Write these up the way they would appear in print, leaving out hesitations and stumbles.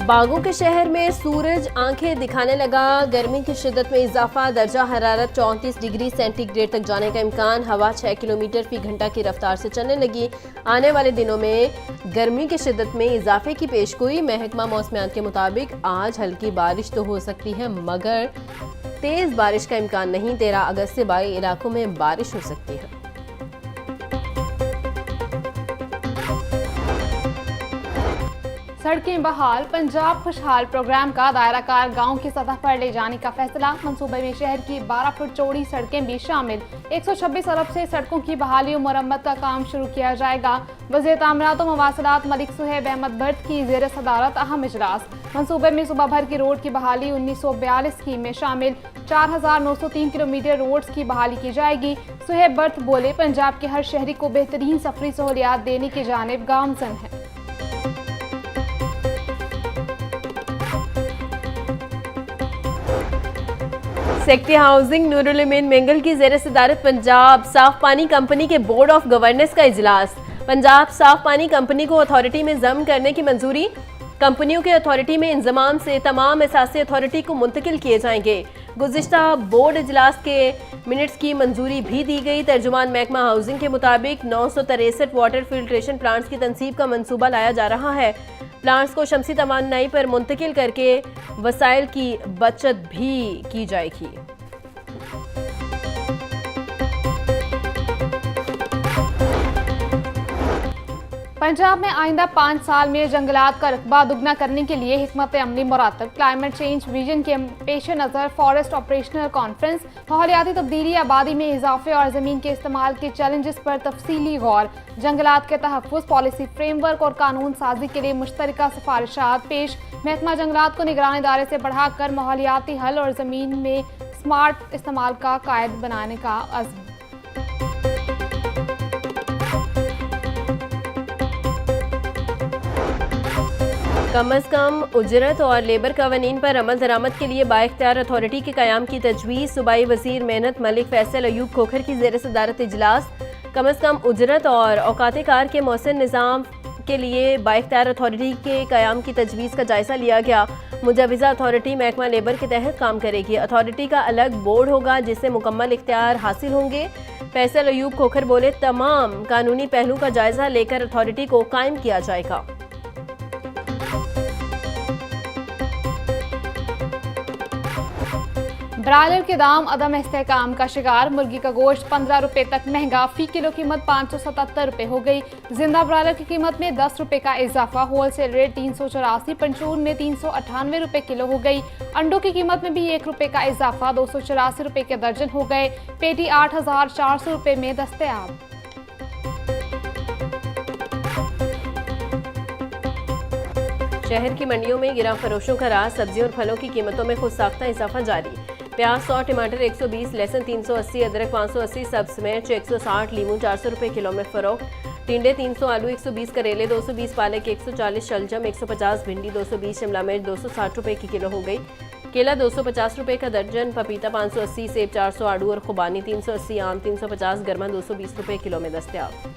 बागों के शहर में सूरज आंखें दिखाने लगा। गर्मी की शिद्दत में इजाफा, दर्जा हरारत 34 डिग्री सेंटीग्रेड तक जाने का इम्कान। हवा 6 किलोमीटर फी घंटा की रफ्तार से चलने लगी। आने वाले दिनों में गर्मी की शिद्दत में इजाफे की पेशगोई। महकमा मौसमियात के मुताबिक आज हल्की बारिश तो हो सकती है मगर तेज बारिश का इम्कान नहीं। 13 अगस्त से बाकी इलाकों में बारिश हो सकती है। सड़कें बहाल, पंजाब खुशहाल प्रोग्राम का दायराकार गांव की सतह पर ले जाने का फैसला। मंसूबे में शहर की 12 फुट चौड़ी सड़कें भी शामिल। 126 अरब से सड़कों की बहाली और मरम्मत का काम शुरू किया जाएगा। वज़ीर तामीरात और मवासलात मलिक सुहेब अहमद भट्ट की ज़ेर सदारत अहम इजलास। मंसूबे में सुबह भर की रोड की बहाली 1942 स्कीम में शामिल। 4903 किलोमीटर रोड्स की बहाली की जाएगी। सुहेब भट्ट बोले, पंजाब के हर शहरी को बेहतरीन सफरी सहूलियात देने की जानिब गामजन है। सेक्रेटरी हाउसिंग नूरुल अमीन मेंगल की ज़ेर सदारत पंजाब साफ पानी कंपनी के बोर्ड ऑफ गवर्नेंस का इजलास। पंजाब साफ पानी कंपनी को अथॉरिटी में ज़म करने की मंजूरी। कंपनियों के अथॉरिटी में इंजमाम से तमाम असासी अथॉरिटी को मुंतकिल किए जाएंगे। गुज़िश्ता बोर्ड इजलास के मिनट्स की मंजूरी भी दी गई। तर्जुमान महकमा हाउसिंग के मुताबिक 963 वाटर फिल्ट्रेशन प्लांट्स की तनसीब का मंसूबा लाया जा रहा है। प्लांट्स को शमसी तवानाई पर मुंतकिल करके वसाइल की बचत भी की जाएगी। पंजाब में आइंदा 5 साल में जंगलात का रकबा दुगना करने के लिए हिकमत अमली मुरातब। क्लाइमेट चेंज विजन के पेश नज़र फॉरेस्ट ऑपरेशनल कॉन्फ्रेंस। माहौलियाती तब्दीली, आबादी में इजाफे और ज़मीन के इस्तेमाल के चैलेंजेस पर तफसीली गौर। जंगलात के तहफ़्फ़ुज़, पॉलिसी फ्रेमवर्क और कानून साजी के लिए मुश्तरका सिफारिशात पेश। महकमा जंगलात को निगरानी इदारे से बढ़ाकर माहौलियाती हल और ज़मीन में स्मार्ट इस्तेमाल का कायद बनाने का अज़्म। कम अज़ कम उजरत और लेबर कवानीन पर अमल दरामद के लिए बाइख्तियार अथॉरिटी के क़याम की तजवीज़। सूबाई वज़ीर मेहनत मलिक फैसल अयूब खोखर की ज़ेर सदारत इजलास। कम अज़ कम उजरत और औकात कार के मौसम निज़ाम के लिए बाइख्तियार अथॉरिटी के क़याम की तजवीज़ का जायज़ा लिया गया। मुजवज़ा अथॉरिटी महकमा लेबर के तहत काम करेगी। अथॉरिटी का अलग बोर्ड होगा जिससे मुकम्मल इख्तियार हासिल होंगे। फैसल अयूब खोखर बोले, तमाम कानूनी पहलू का जायज़ा लेकर अथॉरिटी को कायम किया जाएगा। ब्रायलर के दाम अदम इस्तेहकाम का शिकार। मुर्गी का गोश्त 15 रुपए तक महंगा। फी किलो कीमत 577 रुपए हो गई। जिंदा ब्रायलर की कीमत में 10 रुपए का इजाफा। होलसेल रेट 384, पंचून में 398 रुपए किलो हो गई। अंडों की कीमत में भी 1 रुपए का इजाफा। 284 रुपए के दर्जन हो गए। पेटी 8400 रुपए में दस्तयाब। शहर की मंडियों में गिरा फरोशों का राज। सब्जियों और फलों की कीमतों में खुद साख्ता इजाफा जारी। प्याज 100, टमाटर 120, लहसुन 380, अदरक 580, सब्ज मिर्च 160, लीमू 400 रुपए किलो में फरोख्त। टिंडे 300, आलू 120, करेले 220, पालक 140, शलजम 150, भिंडी 220, शिमला मिर्च 260 रुपए की किलो हो गई। केला 250 रुपए का दर्जन, पपीता 580, सेब 400, आड़ू और खुबानी 380, आम 350, गर्मा 220 रुपए किलो में दस्तयाब।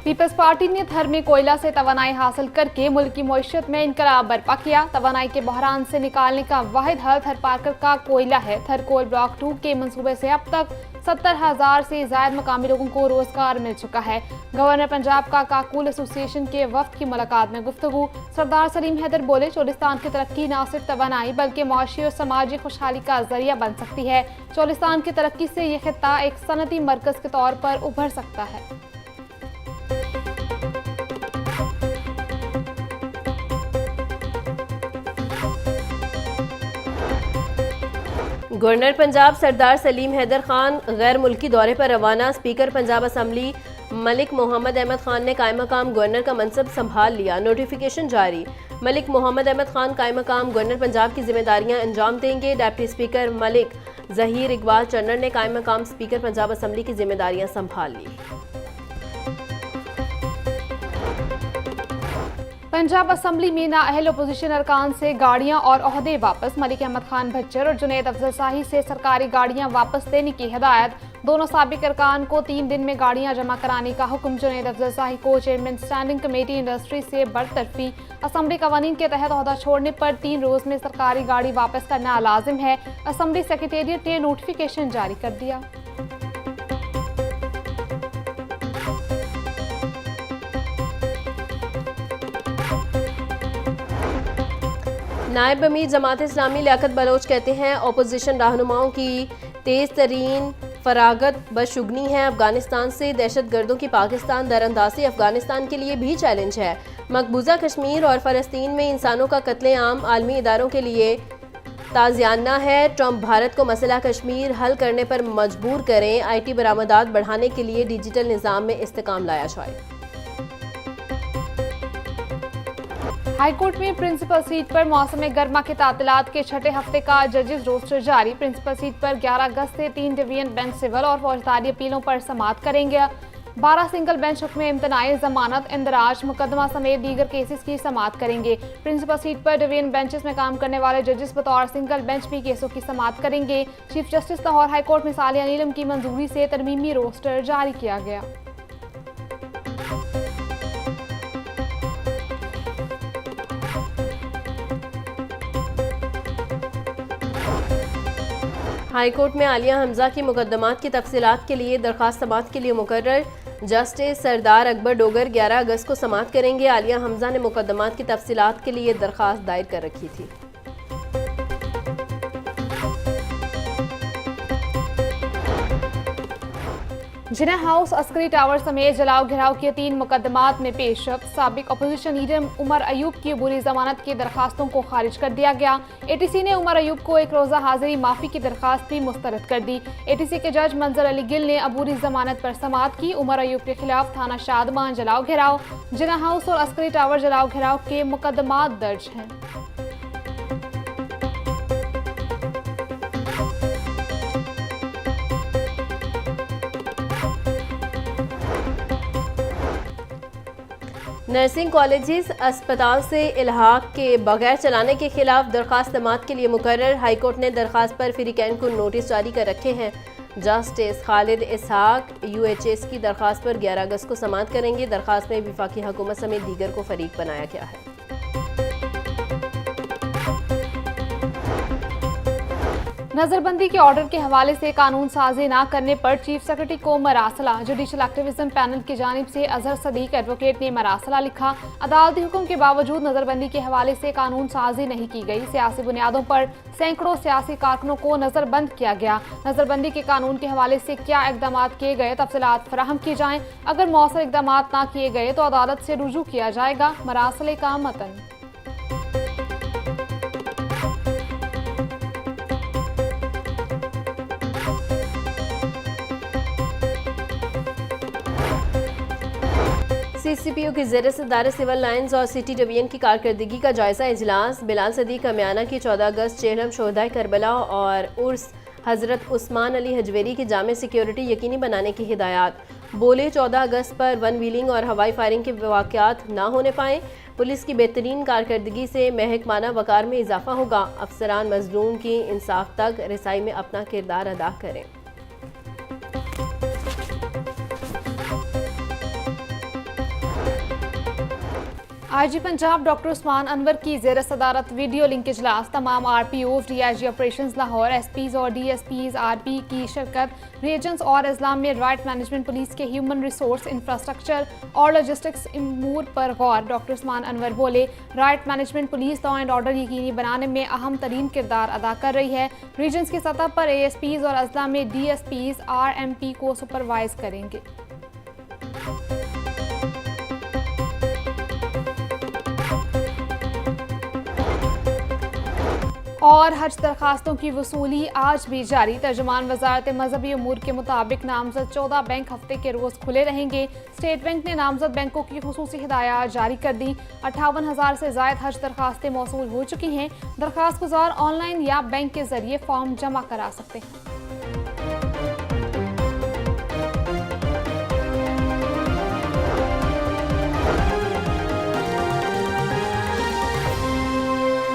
पीपल्स पार्टी ने थर में कोयला से तवानाई हासिल करके मुल्क की मईशत में इनकलाब बर्पा किया। तवानाई के बहरान से निकालने का वाहिद हल थर पार्कर का कोयला है। थर कोल ब्लॉक 2 के मंसूबे से अब तक 70,000 से ज़ायद मकामी लोगों को रोजगार मिल चुका है। गवर्नर पंजाब का काकूल एसोसिएशन के वफ्द की मुलाकात में गुफ्तगू। सरदार सलीम हैदर बोले, चोलिस्तान की तरक्की न सिर्फ तवानाई बल्कि मुआशी और समाजी खुशहाली का जरिया बन सकती है। चोलिस्तान की तरक्की से यह खित्ता एक सनती मरकज के तौर पर उभर सकता है। गवर्नर पंजाब सरदार सलीम हैदर खान गैर मुल्की दौरे पर रवाना। स्पीकर पंजाब असम्बली मलिक मोहम्मद अहमद खान ने कायम मकाम गवर्नर का मनसब संभाल लिया। नोटिफिकेशन जारी। मलिक मोहम्मद अहमद खान कायम मकाम गवर्नर पंजाब की जिम्मेदारियां अंजाम देंगे। डिप्टी स्पीकर मलिक जहीर इकबाल चन्नर ने कायम मकाम स्पीकर पंजाब असम्बली की जिम्मेदारियां संभाल ली। पंजाब असम्बली में नाअहल अपोजिशन अरकान से गाड़ियां और ओहदे वापस। मलिक अहमद खान भच्चर और जुनैद अफजल शाही से सरकारी गाड़ियां वापस देने की हिदायत। दोनों साबिक अरकान को 3 दिन में गाड़ियां जमा कराने का हुक्म। जुनैद अफजल शाही को चेयरमैन स्टैंडिंग कमेटी इंडस्ट्री से बरतरफी। असम्बली कवानीन के तहत ओहदा छोड़ने पर 3 रोज में सरकारी गाड़ी वापस करना लाजिम है। असम्बली सेक्रेटेरिएट ने नोटिफिकेशन जारी कर दिया। नायब अमीर जमात इस्लामी लियाकत बलोच कहते हैं अपोजिशन रहनुमाओं की तेज तरीन फरागत बशुगनी है। अफगानिस्तान से दहशत गर्दों की पाकिस्तान दरअंदाजी अफगानिस्तान के लिए भी चैलेंज है। मकबूजा कश्मीर और फ़लस्तीन में इंसानों का कत्लेआम आलमी इदारों के लिए ताज़ियाना है। ट्रंप भारत को मसला कश्मीर हल करने पर मजबूर करें। IT बरामदात बढ़ाने के लिए डिजिटल निज़ाम में इस्तेकाम लाया जाए। हाईकोर्ट में प्रिंसिपल सीट पर मौसम गर्मा के तातीलात के 6ठे हफ्ते का जजेस रोस्टर जारी। प्रिंसिपल सीट पर 11 अगस्त से 3 डिवीजन बेंच सिविल और फौजदारी अपीलों पर समाअत करेंगे। 12 सिंगल बेंच हुक्म इम्तनाई जमानत इंदराज मुकदमा समेत दीगर केसेस की समाअत करेंगे। प्रिंसिपल सीट पर डिवीजन बेंचेस में काम करने वाले जजेस बतौर सिंगल बेंच भी केसों की समाअत करेंगे। चीफ जस्टिस लाहौर हाईकोर्ट में सालिया नीलम की मंजूरी से तरमीमी रोस्टर जारी किया गया। हाईकोर्ट में आलिया हमजा की मुकदमात की तफसीलात के लिए दरख्वास्त समाअत के लिए मुकर्रर। जस्टिस सरदार अकबर डोगर 11 अगस्त को समाअत करेंगे। आलिया हमजा ने मुकदमात की तफसीलात के लिए दरख्वास्त दायर कर रखी थी। जिन्ना हाउस अस्करी टावर समेत जलाओ घिराव के 3 मुकदमात में पेशरफ। साबिक अपोजिशन लीडर उमर अयूब की अबूरी जमानत की दरखास्तों को खारिज कर दिया गया। ATC ने उमर अयूब को 1 रोज़ा हाजिरी माफी की दरखास्त भी मुस्तरद कर दी। ATC के जज मंजर अली गिल ने अबूरी जमानत पर समाअत की। उमर अयूब के खिलाफ थाना शादमान जलाओ घिराव, जिन्ना हाउस और अस्करी टावर जलाओ घिराव के मुकदमात दर्ज हैं। नर्सिंग कॉलेजेस अस्पताल से इल्हाक के बगैर चलाने के खिलाफ दरख्वास्त समाअत के लिए मुकर्रर। हाईकोर्ट ने दरख्वास्त पर फिरिकैन को नोटिस जारी कर रखे हैं। जस्टिस खालिद इसहाक UHS की दरख्वास्त पर 11 अगस्त को समाअत करेंगे। दरख्वास्त में वफाकी हुकूमत समेत दीगर को फरीक बनाया गया है। नजरबंदी के ऑर्डर के हवाले से कानून साजी न करने पर चीफ सेक्रेटरी को मरासला। जुडिशल एक्टिविज्म पैनल की जानिब से अजहर सदीक एडवोकेट ने मरासला लिखा। अदालती हुक्म के बावजूद नजरबंदी के हवाले से कानून साजी नहीं की गई। सियासी बुनियादों पर सैकड़ों सियासी कारकुनों को नजरबंद किया गया। नजरबंदी के कानून के हवाले से क्या इकदाम किए गए, तफसीलात फराहम की जाएं। अगर मौसर इकदाम ना किए गए तो अदालत से रुजू किया जाएगा। मरासले का मतन। CCPO की ज़ेर सदारत सिविल लाइन्स और सिटी डिवीजन की कारकर्दगी का जायजा इजलास। बिलाल सदीक अमियाना की 14 अगस्त चेहलम शोहदाए करबला और उर्स हज़रत उस्मान अली हजवेरी की जामे सिक्योरिटी यकीनी बनाने की हिदायत। बोले 14 अगस्त पर वन व्हीलिंग और हवाई फायरिंग के वाक़यात ना होने पाएँ। पुलिस की बेहतरीन कारकर्दगी से महकमाना वक़ार में इजाफा होगा। अफसरान मजलूम की इंसाफ तक रसाई में अपना किरदार अदा करें। IG पंजाब डॉक्टर उस्मान अनवर की ज़ेर सदारत वीडियो लिंक इजलास। तमाम RPOs, DIG operations Lahore, SPs और DSPs RP की शिरकत। रीजन्स और अजला में राइट मैनेजमेंट, पुलिस के ह्यूमन रिसोर्स, इंफ्रास्ट्रक्चर और लॉजिस्टिक्स अमूर पर गौर। डॉक्टर उस्मान अनवर बोले, right management police law and order यकीनी बनाने में अहम तरीन किरदार अदा कर रही है। रीजन्स की सतह पर ASPs और अजला में DSPs RMP को सुपरवाइज करेंगे। और हज दरखास्तों की वसूली आज भी जारी। तर्जुमान वजारत मजहबी उमूर के मुताबिक नामजद 14 बैंक हफ्ते के रोज खुले रहेंगे। स्टेट बैंक ने नामजद बैंकों की खुसूसी हिदायत जारी कर दी। 58,000 से जायद हज दरखास्तें मौसूल हो चुकी हैं। दरखास्त गुजार ऑनलाइन या बैंक के जरिए फॉर्म जमा करा सकते हैं।